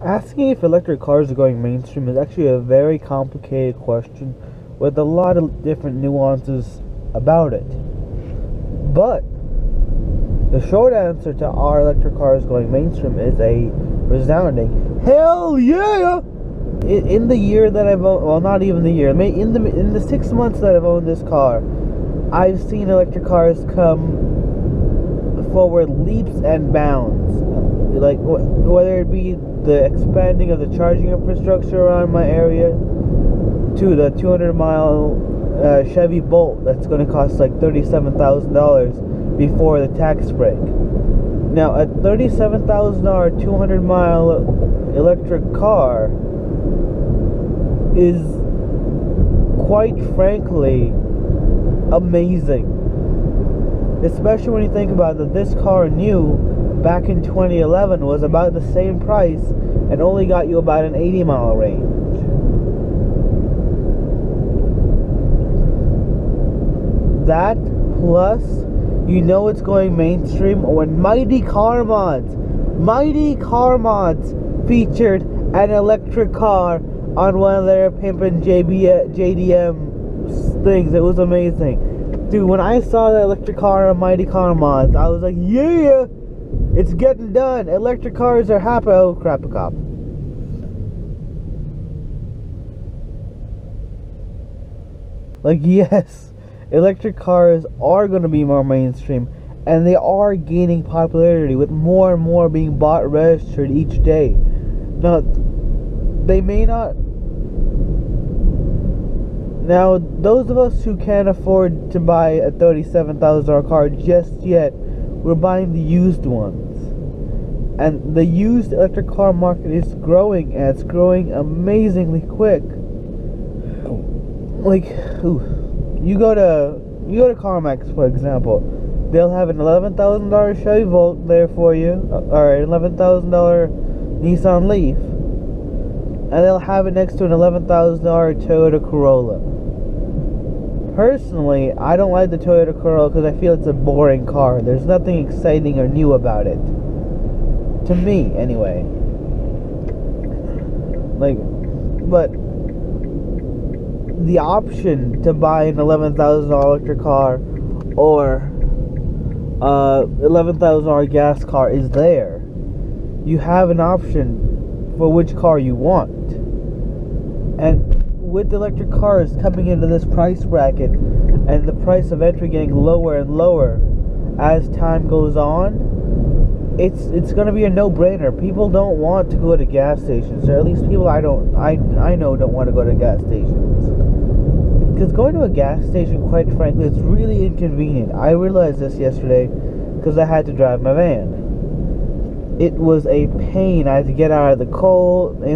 Asking if electric cars are going mainstream is actually a very complicated question with a lot of different nuances about it. But the short answer to are electric cars going mainstream is a resounding hell yeah! In the year that I've owned, well, not even the year, in the 6 months that I've owned this car, I've seen electric cars come forward leaps and bounds. Like whether it be the expanding of the charging infrastructure around my area to the 200-mile Chevy Bolt that's going to cost like $37,000 before the tax break. Now, a $37,000 200-mile electric car is quite frankly amazing. Especially when you think about that this car new back in 2011 was about the same price and only got you about an 80-mile range. That plus, you know it's going mainstream when Mighty Car Mods featured an electric car on one of their pimpin' JDM things. It was amazing. Dude, when I saw that electric car on Mighty Car Mods, I was like, yeah! It's getting done! Electric cars are happy. Oh, crap, a cop. Like, yes, electric cars are going to be more mainstream, and they are gaining popularity with more and more being bought and registered each day. Now, they may not... Now, those of us who can't afford to buy a $37,000 car just yet, we're buying the used ones. And the used electric car market is growing, and it's growing amazingly quick. Like, you go to CarMax, for example. They'll have an $11,000 Chevy Volt there for you, or an $11,000 Nissan Leaf, and they'll have it next to an $11,000 Toyota Corolla. Personally, I don't like the Toyota Corolla because I feel it's a boring car. There's nothing exciting or new about it. To me, anyway. Like, but the option to buy an $11,000 electric car or $11,000 gas car is there. You have an option for which car you want. And with electric cars coming into this price bracket and the price of entry getting lower and lower as time goes on, it's going to be a no-brainer. People don't want to go to gas stations, or at least people I know don't want to go to gas stations. Because going to a gas station, quite frankly, is really inconvenient. I realized this yesterday because I had to drive my van. It was a pain. I had to get out of the cold. I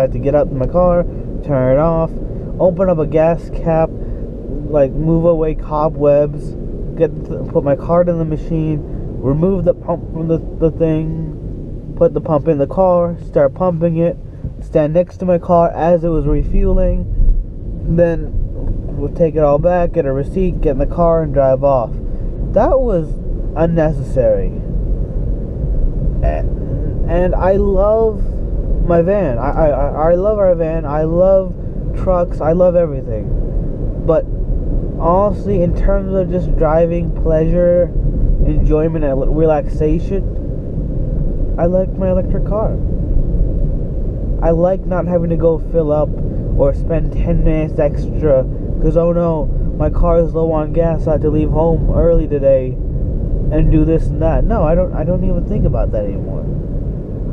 had to get out of my car, turn it off, open up a gas cap, like move away cobwebs, put my card in the machine, remove the pump from the thing, put the pump in the car, start pumping it, stand next to my car as it was refueling, then we'll take it all back, get a receipt, get in the car, and drive off. That was unnecessary. And I love my van. I love our van. I love trucks. I love everything. But honestly, in terms of just driving pleasure, enjoyment, and relaxation, I like my electric car. I like not having to go fill up or spend 10 minutes extra because, oh no, my car is low on gas, so I have to leave home early today and do this and that. No, I don't even think about that anymore.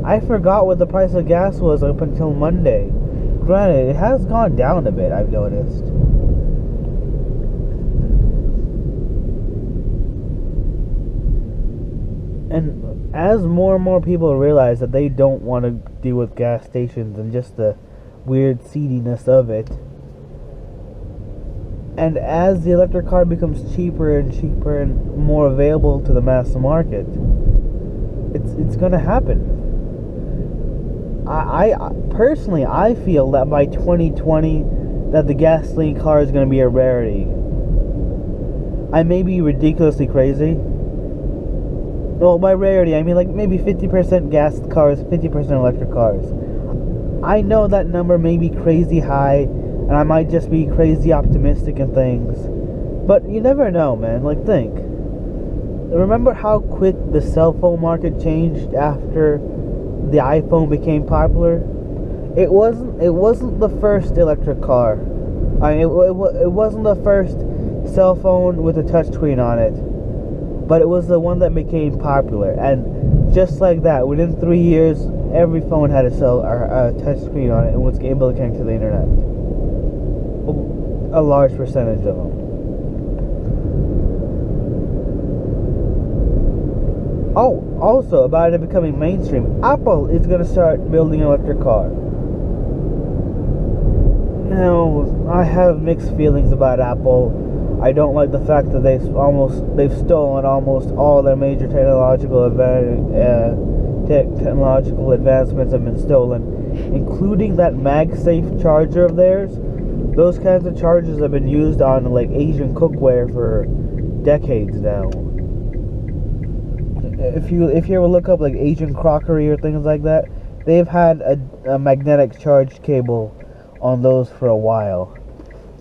I forgot what the price of gas was up until Monday. Granted, it has gone down a bit, I've noticed. And as more and more people realize that they don't want to deal with gas stations and just the weird seediness of it, and as the electric car becomes cheaper and cheaper and more available to the mass market, it's gonna happen. I personally, I feel that by 2020 that the gasoline car is gonna be a rarity. I may be ridiculously crazy. Well, by rarity, I mean like maybe 50% gas cars, 50% electric cars. I know that number may be crazy high, and I might just be crazy optimistic and things, but you never know, man. Like, think. Remember how quick the cell phone market changed after the iPhone became popular? It wasn't the first electric car. It wasn't the first cell phone with a touchscreen on it, but it was the one that became popular. And just like that, within 3 years, every phone had a touchscreen on it and was able to connect to the internet. A large percentage of them. Oh, also about it becoming mainstream, Apple is going to start building an electric car. Now, I have mixed feelings about Apple. I don't like the fact that they've stolen almost all their major technological advancements have been stolen, including that MagSafe charger of theirs. Those kinds of chargers have been used on like Asian cookware for decades now. If you ever look up like Asian crockery or things like that, they've had a magnetic charge cable on those for a while.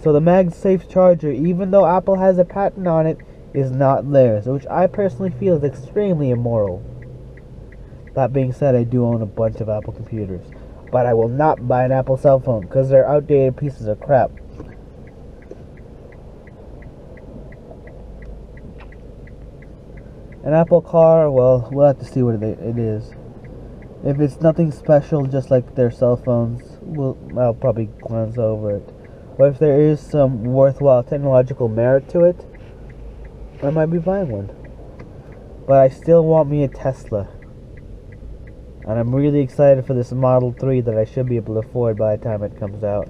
So the MagSafe charger, even though Apple has a patent on it, is not theirs, which I personally feel is extremely immoral. That being said, I do own a bunch of Apple computers, but I will not buy an Apple cell phone because they're outdated pieces of crap. An Apple car, well, we'll have to see what it is. If it's nothing special, just like their cell phones, I'll probably glance over it. But if there is some worthwhile technological merit to it, I might be buying one. But I still want me a Tesla. And I'm really excited for this Model 3 that I should be able to afford by the time it comes out.